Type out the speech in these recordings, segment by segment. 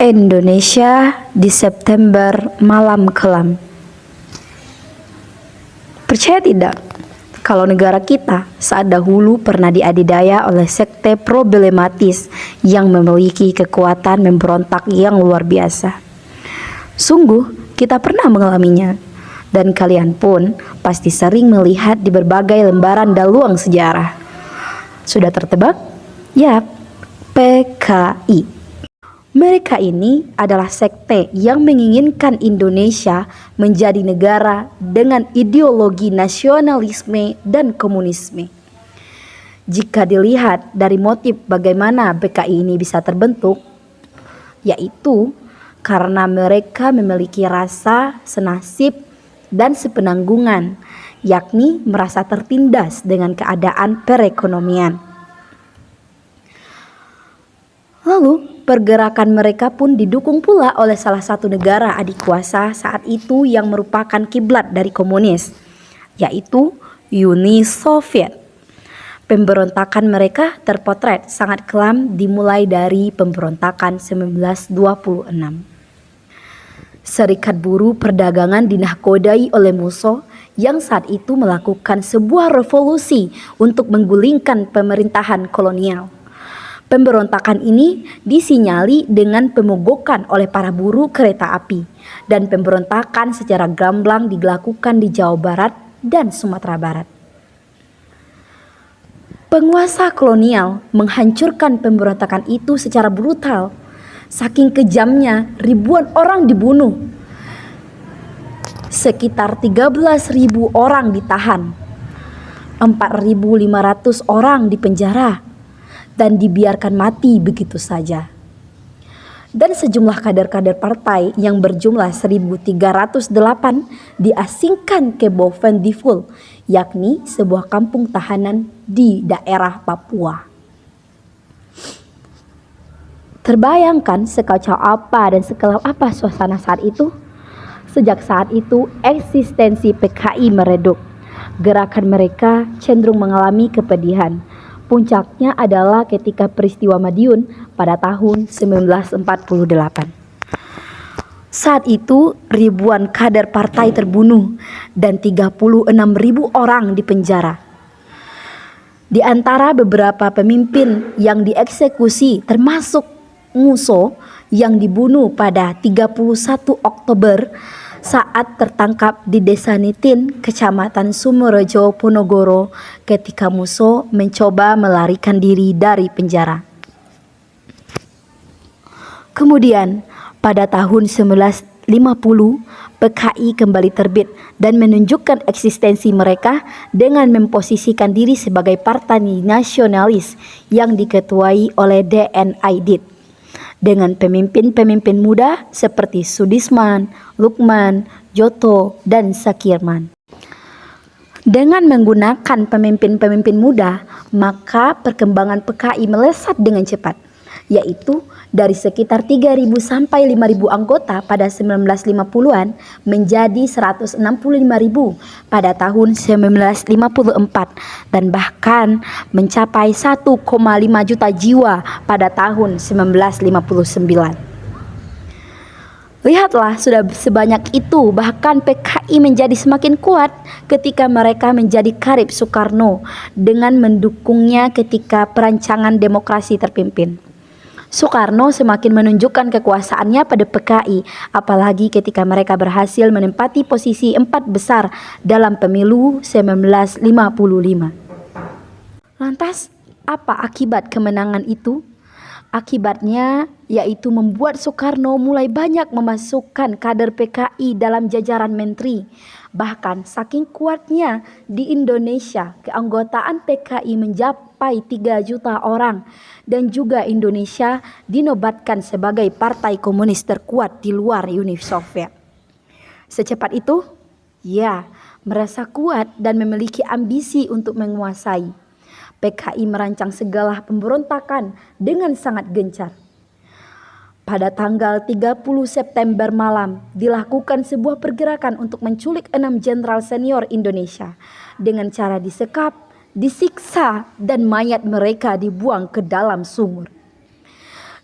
Indonesia di September malam kelam. Percaya tidak, kalau negara kita saat dahulu pernah diadidaya oleh sekte problematis yang memiliki kekuatan memberontak yang luar biasa. Sungguh, kita pernah mengalaminya, dan kalian pun pasti sering melihat di berbagai lembaran daluang sejarah. Sudah tertebak? Yap, PKI. Mereka ini adalah sekte yang menginginkan Indonesia menjadi negara dengan ideologi nasionalisme dan komunisme. Jika dilihat dari motif bagaimana PKI ini bisa terbentuk, yaitu karena mereka memiliki rasa senasib dan sepenanggungan, yakni merasa tertindas dengan keadaan perekonomian. Lalu, pergerakan mereka pun didukung pula oleh salah satu negara adik kuasa saat itu yang merupakan kiblat dari komunis, yaitu Uni Soviet. Pemberontakan mereka terpotret sangat kelam dimulai dari pemberontakan 1926. Serikat Buruh Perdagangan dinahkodai oleh Musso yang saat itu melakukan sebuah revolusi untuk menggulingkan pemerintahan kolonial. Pemberontakan ini disinyali dengan pemogokan oleh para buruh kereta api, dan pemberontakan secara gamblang dilakukan di Jawa Barat dan Sumatera Barat. Penguasa kolonial menghancurkan pemberontakan itu secara brutal. Saking kejamnya, ribuan orang dibunuh. Sekitar 13.000 orang ditahan, 4.500 orang dipenjara, dan dibiarkan mati begitu saja. Dan sejumlah kader-kader partai yang berjumlah 1.308 diasingkan ke Bougainville, yakni sebuah kampung tahanan di daerah Papua. Terbayangkan sekacau apa dan sekelam apa suasana saat itu? Sejak saat itu eksistensi PKI meredup. Gerakan mereka cenderung mengalami kepedihan. Puncaknya adalah ketika peristiwa Madiun pada tahun 1948. Saat itu ribuan kader partai terbunuh dan 36.000 orang dipenjara. Di antara beberapa pemimpin yang dieksekusi termasuk Musso yang dibunuh pada 31 Oktober saat tertangkap di Desa Nitin, Kecamatan Sumorejo, Ponorogo, ketika Musso mencoba melarikan diri dari penjara. Kemudian, pada tahun 1950, PKI kembali terbit dan menunjukkan eksistensi mereka dengan memposisikan diri sebagai partai nasionalis yang diketuai oleh D.N. Aidit. Dengan pemimpin-pemimpin muda seperti Sudisman, Lukman, Joto, dan Sakirman. Dengan menggunakan pemimpin-pemimpin muda, maka perkembangan PKI melesat dengan cepat, yaitu dari sekitar 3.000 sampai 5.000 anggota pada 1950-an menjadi 165.000 pada tahun 1954 dan bahkan mencapai 1,5 juta jiwa pada tahun 1959. Lihatlah, sudah sebanyak itu, bahkan PKI menjadi semakin kuat ketika mereka menjadi karib Soekarno dengan mendukungnya ketika perancangan demokrasi terpimpin. Soekarno semakin menunjukkan kekuasaannya pada PKI, apalagi ketika mereka berhasil menempati posisi 4 besar dalam pemilu 1955. Lantas, apa akibat kemenangan itu? Akibatnya yaitu membuat Soekarno mulai banyak memasukkan kader PKI dalam jajaran menteri. Bahkan saking kuatnya di Indonesia, keanggotaan PKI mencapai 3 juta orang. Dan juga Indonesia dinobatkan sebagai partai komunis terkuat di luar Uni Soviet. Secepat itu? Ya, merasa kuat dan memiliki ambisi untuk menguasai. PKI merancang segala pemberontakan dengan sangat gencar. Pada tanggal 30 September malam dilakukan sebuah pergerakan untuk menculik 6 jenderal senior Indonesia dengan cara disekap, disiksa, dan mayat mereka dibuang ke dalam sumur.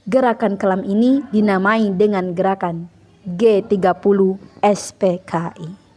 Gerakan kelam ini dinamai dengan gerakan G30 SPKI.